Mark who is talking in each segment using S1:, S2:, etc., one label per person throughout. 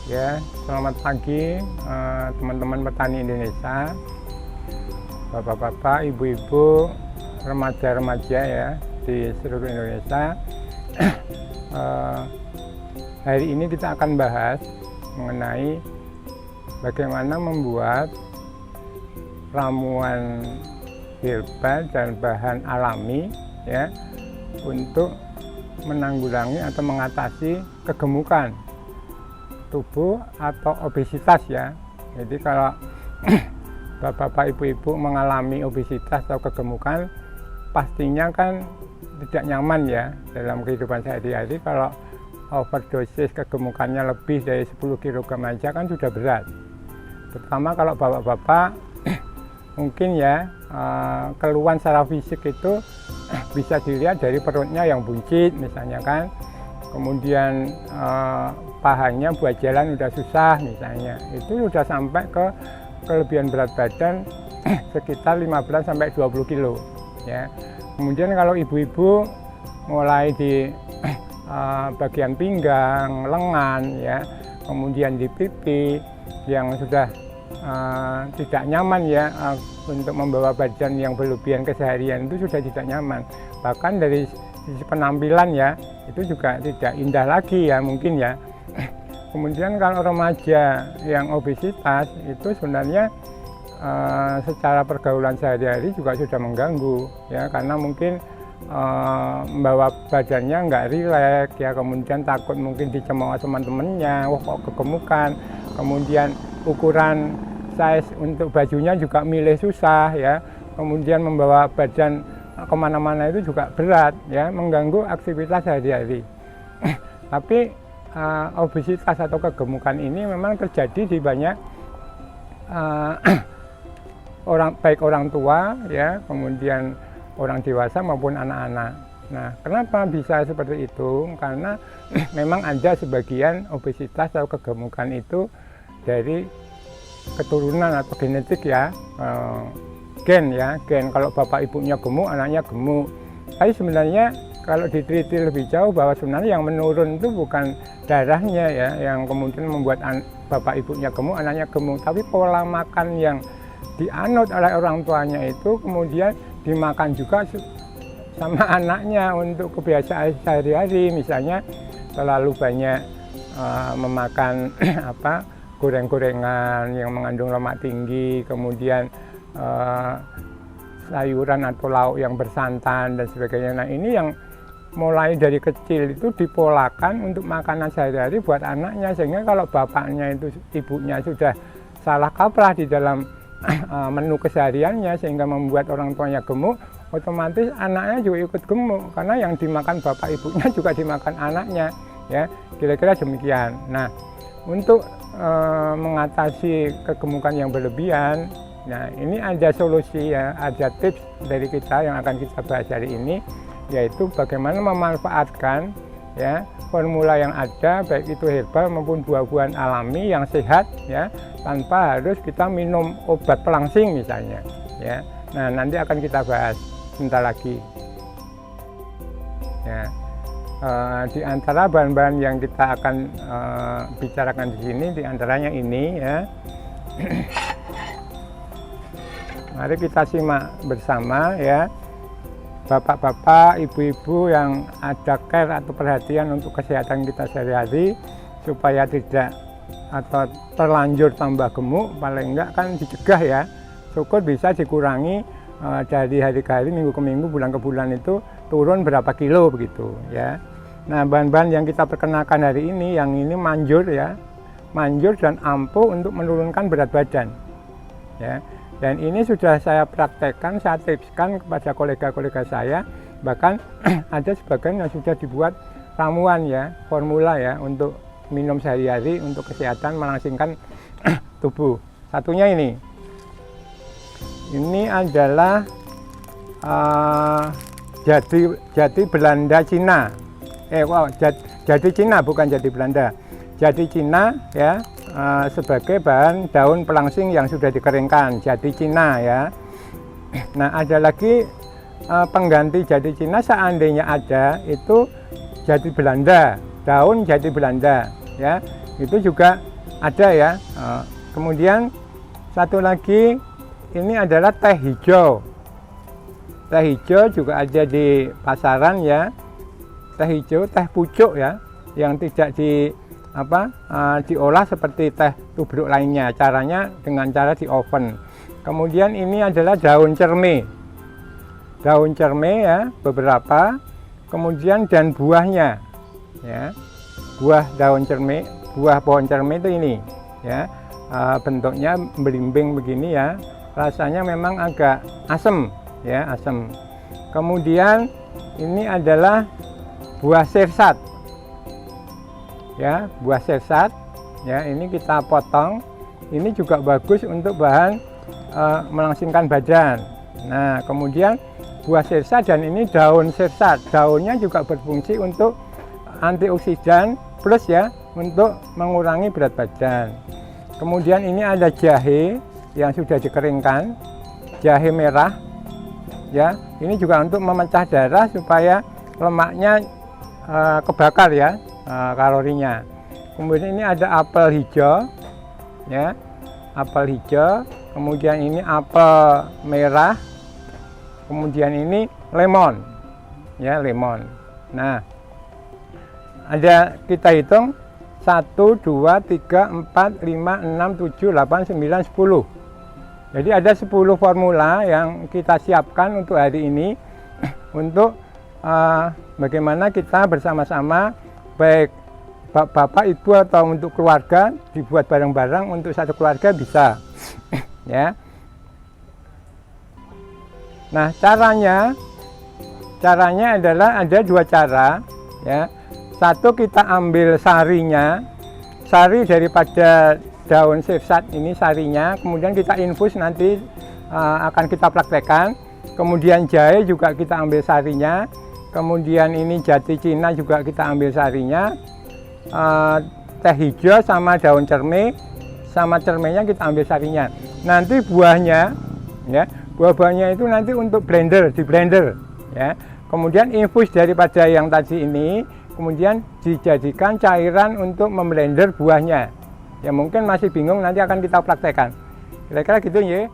S1: Ya, selamat pagi teman-teman petani Indonesia, bapak-bapak, ibu-ibu, remaja-remaja ya di seluruh Indonesia. Hari ini kita akan bahas mengenai bagaimana membuat ramuan herbal dan bahan alami ya untuk menanggulangi atau mengatasi kegemukan tubuh atau obesitas ya. Jadi kalau bapak-bapak, ibu-ibu mengalami obesitas atau kegemukan, pastinya kan tidak nyaman ya dalam kehidupan sehari-hari. Kalau overdosis kegemukannya lebih dari 10 kg aja kan sudah berat. Terutama kalau bapak-bapak mungkin ya keluhan secara fisik itu bisa dilihat dari perutnya yang buncit misalnya kan. Kemudian pahanya buat jalan udah susah misalnya, itu sudah sampai ke kelebihan berat badan sekitar 15 sampai 20 kilo ya. Kemudian kalau ibu-ibu mulai di bagian pinggang, lengan ya, kemudian di pipi yang sudah tidak nyaman ya untuk membawa badan yang berlebihan keseharian, itu sudah tidak nyaman. Bahkan dari sisi penampilan ya itu juga tidak indah lagi ya mungkin ya. Kemudian kalau remaja yang obesitas itu sebenarnya secara pergaulan sehari-hari juga sudah mengganggu ya, karena mungkin membawa badannya nggak rileks ya, kemudian takut mungkin dicemooh teman-temannya, wah kok kegemukan, kemudian ukuran size untuk bajunya juga milih susah ya, kemudian membawa badan kemana-mana itu juga berat ya, mengganggu aktivitas sehari-hari. Tapi obesitas atau kegemukan ini memang terjadi di banyak baik orang tua ya, kemudian orang dewasa maupun anak-anak. Nah, kenapa bisa seperti itu? Karena memang ada sebagian obesitas atau kegemukan itu dari keturunan atau genetik ya. Gen ya, gen. Kalau bapak ibunya gemuk, anaknya gemuk. Tapi sebenarnya kalau diteliti lebih jauh bahwa sebenarnya yang menurun itu bukan darahnya ya, yang kemudian membuat bapak ibunya gemuk, anaknya gemuk, tapi pola makan yang dianut oleh orang tuanya itu kemudian dimakan juga sama anaknya untuk kebiasaan sehari-hari. Misalnya terlalu banyak memakan goreng-gorengan yang mengandung lemak tinggi, kemudian sayuran atau lauk yang bersantan dan sebagainya. Nah, ini yang mulai dari kecil itu dipolakan untuk makanan sehari-hari buat anaknya, sehingga kalau bapaknya itu, ibunya sudah salah kaprah di dalam menu kesehariannya sehingga membuat orang tuanya gemuk, otomatis anaknya juga ikut gemuk karena yang dimakan bapak ibunya juga dimakan anaknya ya, kira-kira demikian. Nah, untuk mengatasi kegemukan yang berlebihan, nah ini ada solusi ya, ada tips dari kita yang akan kita bahas hari ini, yaitu bagaimana memanfaatkan ya formula yang ada, baik itu herbal maupun buah-buahan alami yang sehat ya, tanpa harus kita minum obat pelangsing misalnya ya. Nah, nanti akan kita bahas sebentar lagi ya. Di antara bahan-bahan yang kita akan bicarakan di sini, di antaranya ini ya. Mari kita simak bersama ya, bapak-bapak, ibu-ibu yang ada care atau perhatian untuk kesehatan kita sehari-hari, supaya tidak atau terlanjur tambah gemuk, paling enggak kan dicegah ya, syukur bisa dikurangi dari hari ke hari, minggu ke minggu, bulan ke bulan itu turun berapa kilo begitu ya. Nah, bahan-bahan yang kita perkenalkan hari ini, yang ini manjur ya, manjur dan ampuh untuk menurunkan berat badan ya. Dan ini sudah saya praktekkan, saya tipskan kepada kolega-kolega saya, bahkan ada sebagian yang sudah dibuat ramuan ya, formula ya, untuk minum sehari-hari untuk kesehatan, melangsingkan tubuh. Satunya ini adalah jati Belanda Cina. Jati Cina, bukan jati Belanda. Jati Cina ya, sebagai bahan daun pelangsing yang sudah dikeringkan, jati Cina ya. Nah, ada lagi pengganti jati Cina seandainya ada, itu jati Belanda, daun jati Belanda ya. Itu juga ada ya. Kemudian satu lagi ini adalah teh hijau. Teh hijau juga ada di pasaran ya. Teh hijau, teh pucuk ya, yang tidak diolah seperti teh tubruk lainnya. Caranya dengan cara di oven. Kemudian ini adalah daun cerme. Daun cerme ya, beberapa. Kemudian dan buahnya ya. Buah daun cerme, buah pohon cerme itu ini ya. Bentuknya belimbing begini ya. Rasanya memang agak asam ya, asam. Kemudian ini adalah buah sirsat ya, buah sirsat ya, ini kita potong. Ini juga bagus untuk bahan melangsingkan badan. Nah, kemudian buah sirsat dan ini daun sirsat. Daunnya juga berfungsi untuk antioksidan plus ya, untuk mengurangi berat badan. Kemudian ini ada jahe yang sudah dikeringkan, jahe merah ya. Ini juga untuk memecah darah supaya lemaknya kebakar ya, kalorinya. Kemudian ini ada apel hijau ya, apel hijau. Kemudian ini apel merah. Kemudian ini lemon ya, lemon. Nah, ada, kita hitung 1, 2, 3, 4, 5, 6, 7, 8, 9, 10. Jadi ada 10 formula yang kita siapkan untuk hari ini untuk bagaimana kita bersama-sama, baik bapak ibu atau untuk keluarga, dibuat bareng-bareng untuk satu keluarga bisa ya. Nah, caranya adalah ada 2 cara ya. Satu, kita ambil sarinya, sari daripada daun sirsat ini, sarinya, kemudian kita infus, nanti akan kita praktekkan. Kemudian jahe juga kita ambil sarinya. Kemudian ini jati Cina juga kita ambil sarinya. Teh hijau sama daun cerme, sama cermenya kita ambil sarinya. Nanti buahnya ya, buah-buahnya itu nanti untuk di blender ya. Kemudian infus daripada yang tadi ini, kemudian dijadikan cairan untuk memblender buahnya. Ya mungkin masih bingung, nanti akan kita praktekkan. Kira-kira gitu ya.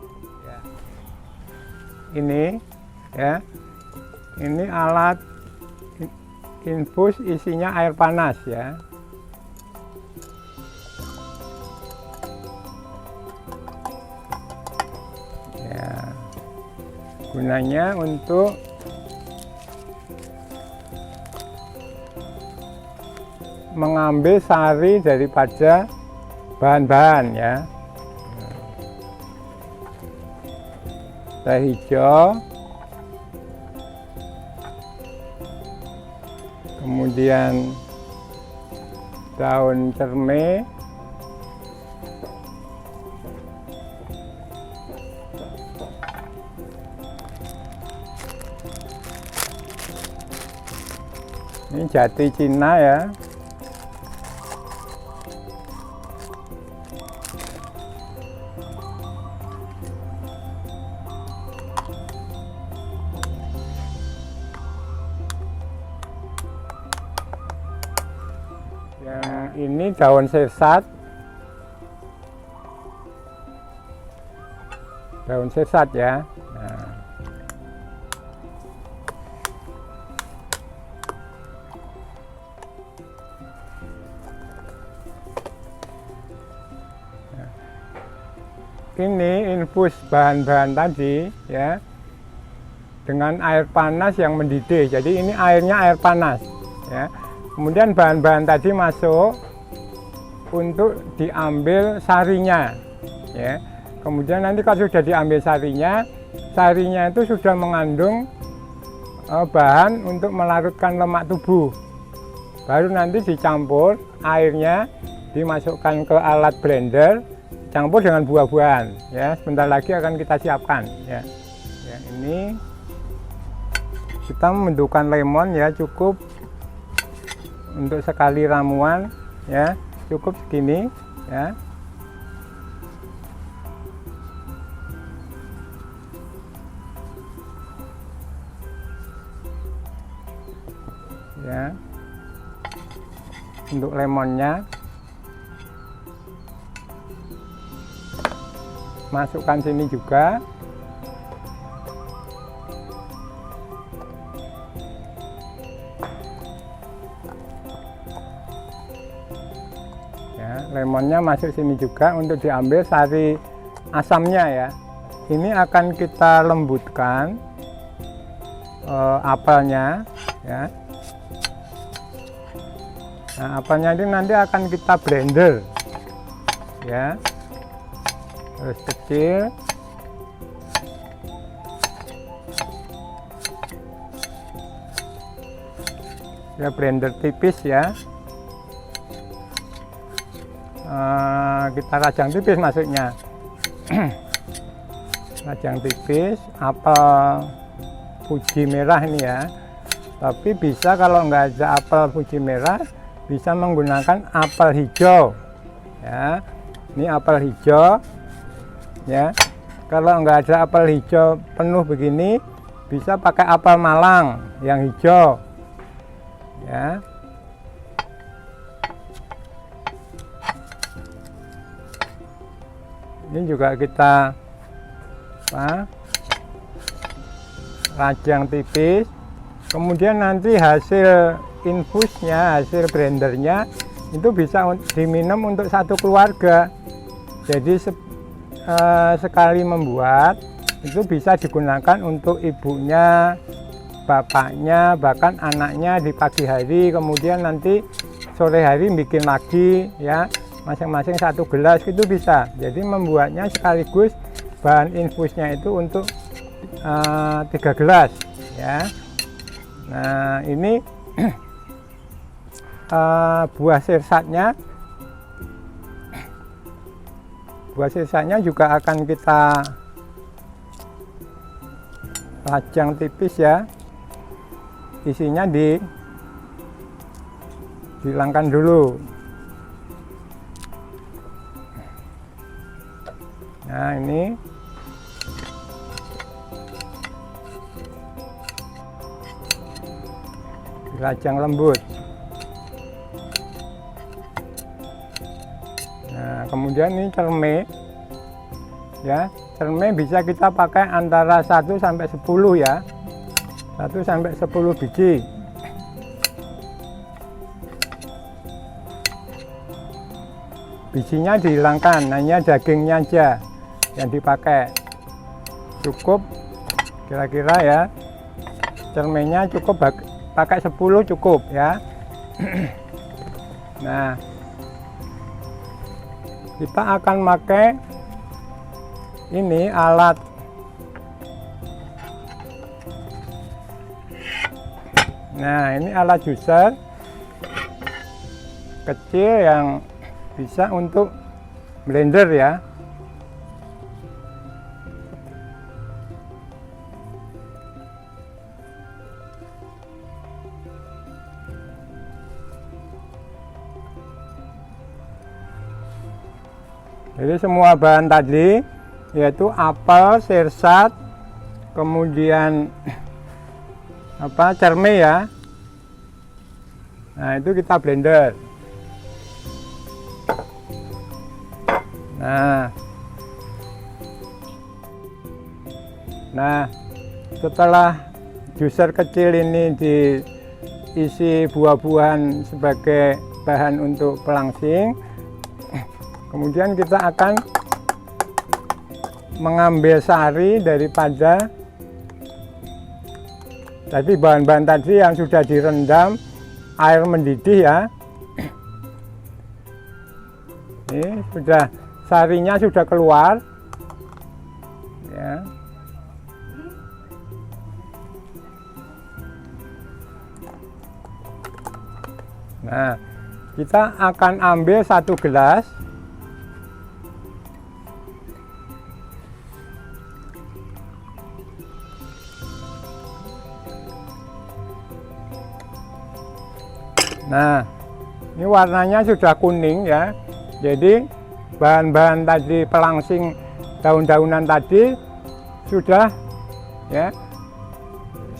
S1: Ini ya. Ini alat infus, isinya air panas ya. Ya. Gunanya untuk mengambil sari daripada bahan-bahan ya. Teh hijau, kemudian daun cerme, ini jati Cina ya. Yang ini daun sirsat, ya. Nah. Ini infus bahan-bahan tadi ya dengan air panas yang mendidih. Jadi ini airnya air panas ya. Kemudian bahan-bahan tadi masuk untuk diambil sarinya ya. Kemudian nanti kalau sudah diambil sarinya itu sudah mengandung bahan untuk melarutkan lemak tubuh. Baru nanti dicampur airnya, dimasukkan ke alat blender, campur dengan buah-buahan ya. Sebentar lagi akan kita siapkan ya. Ya, ini kita membutuhkan lemon ya, cukup untuk sekali ramuan ya, cukup segini ya. Ya, untuk lemonnya masukkan sini juga. Ya, lemonnya masuk sini juga untuk diambil sari asamnya ya. Ini akan kita lembutkan apelnya ya. Nah, apelnya ini nanti akan kita blender ya, terus kecil. Ya, blender tipis ya. Kita rajang tipis maksudnya. Rajang tipis apel Fuji merah ini ya. Tapi bisa kalau nggak ada apel Fuji merah, bisa menggunakan apel hijau ya. Ini apel hijau ya. Kalau nggak ada apel hijau penuh begini, bisa pakai apel Malang yang hijau ya. Ini juga kita rajang tipis. Kemudian nanti hasil infusnya, hasil blendernya itu bisa diminum untuk satu keluarga. Jadi sekali membuat itu bisa digunakan untuk ibunya, bapaknya, bahkan anaknya di pagi hari, kemudian nanti sore hari bikin lagi ya, masing-masing satu gelas itu bisa. Jadi membuatnya sekaligus bahan infusnya itu untuk 3 gelas ya. Nah, ini buah sirsatnya. Buah sirsatnya juga akan kita rajang tipis ya. Isinya dihilangkan dulu. Nah, ini dirajang lembut. Nah, kemudian ini cerme ya. Cerme bisa kita pakai antara 1 sampai 10 ya. 1 sampai 10 biji. Bijinya dihilangkan, hanya dagingnya aja yang dipakai. Cukup kira-kira ya. Cermenya cukup pakai 10 cukup ya. Nah, kita akan pakai ini alat ini alat juicer kecil yang bisa untuk blender ya. Jadi semua bahan tadi yaitu apel, sirsat, kemudian cerme ya. Nah, itu kita blender. Nah, setelah juicer kecil ini diisi buah-buahan sebagai bahan untuk pelangsing, kemudian kita akan mengambil sari daripada tadi bahan-bahan tadi yang sudah direndam air mendidih ya. Ini sudah, sarinya sudah keluar ya. Nah, kita akan ambil 1 gelas. Nah, ini warnanya sudah kuning ya. Jadi bahan-bahan tadi pelangsing daun-daunan tadi sudah ya,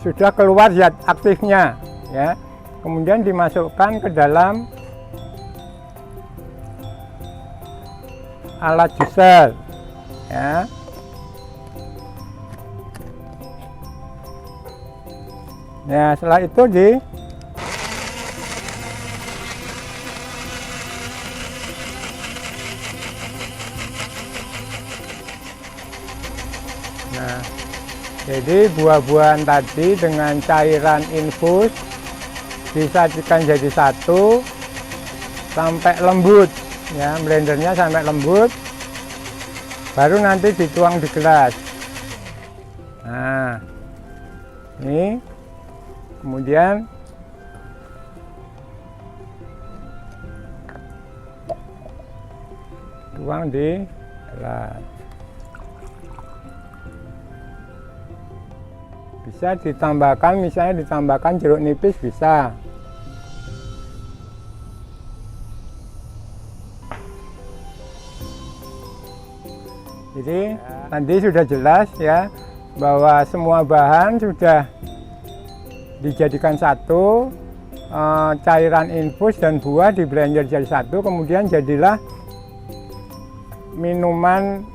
S1: sudah keluar zat aktifnya ya. Kemudian dimasukkan ke dalam alat juicer. ya. Ya, setelah itu nah, jadi buah-buahan tadi dengan cairan infus disajikan jadi satu sampai lembut ya, blendernya sampai lembut, baru nanti dituang di gelas. Nah, ini kemudian tuang di gelas. Bisa ditambahkan, misalnya ditambahkan jeruk nipis bisa. Jadi tadi sudah jelas ya bahwa semua bahan sudah dijadikan satu, cairan infus dan buah di blender jadi satu, kemudian jadilah minuman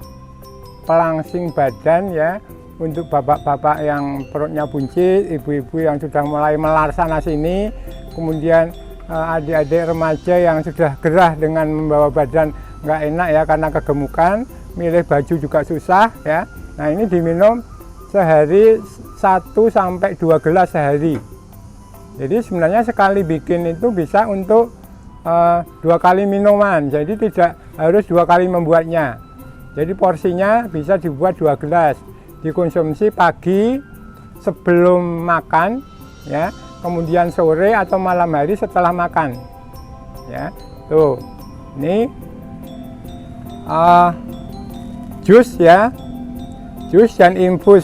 S1: pelangsing badan ya, untuk bapak-bapak yang perutnya buncit, ibu-ibu yang sudah mulai melar sana sini, kemudian adik-adik remaja yang sudah gerah dengan membawa badan nggak enak ya karena kegemukan, milih baju juga susah ya. Nah, ini diminum sehari 1 sampai 2 gelas sehari. Jadi sebenarnya sekali bikin itu bisa untuk 2 kali minuman, jadi tidak harus 2 kali membuatnya. Jadi porsinya bisa dibuat 2 gelas, dikonsumsi pagi sebelum makan ya, kemudian sore atau malam hari setelah makan ya. Tuh, ini jus ya, jus dan infus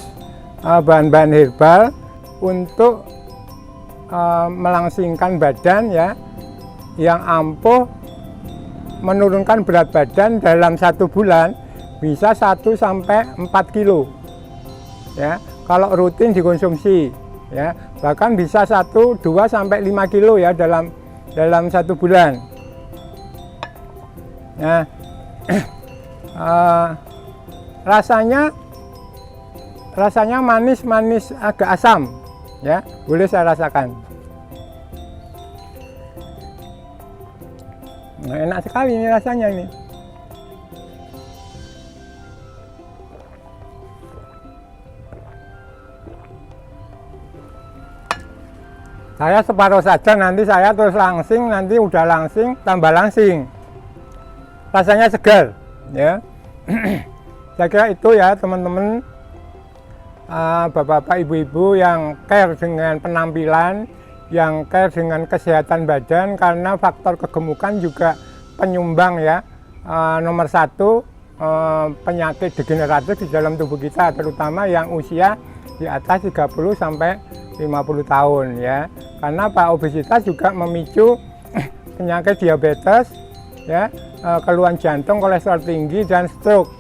S1: bahan-bahan herbal untuk melangsingkan badan ya, yang ampuh menurunkan berat badan dalam 1 bulan bisa 1 sampai 4 kilo ya, kalau rutin dikonsumsi ya, bahkan bisa 1, 2 sampai 5 kilo ya dalam 1 bulan. Nah, rasanya manis-manis agak asam ya, boleh saya rasakan. Nah, enak sekali ini rasanya ini. Saya separuh saja, nanti saya terus langsing, nanti udah langsing tambah langsing. Rasanya segar ya. Saya kira itu ya teman-teman, bapak-bapak ibu-ibu yang care dengan penampilan, yang care dengan kesehatan badan, karena faktor kegemukan juga penyumbang ya, nomor 1 penyakit degeneratif di dalam tubuh kita, terutama yang usia di atas 30 sampai 50 tahun ya. Karena obesitas juga memicu penyakit diabetes ya, keluhan jantung, kolesterol tinggi dan stroke.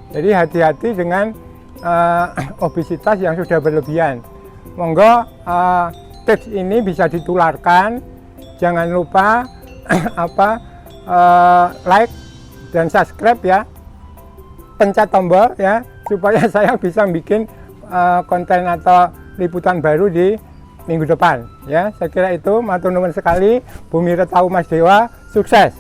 S1: Jadi hati-hati dengan obesitas yang sudah berlebihan. Monggo tips ini bisa ditularkan. Jangan lupa like dan subscribe ya. Pencet tombol ya supaya saya bisa bikin konten atau liputan baru di minggu depan ya. Saya kira itu, matur nuwun sekali. Bumi Retau Mas Dewa, sukses.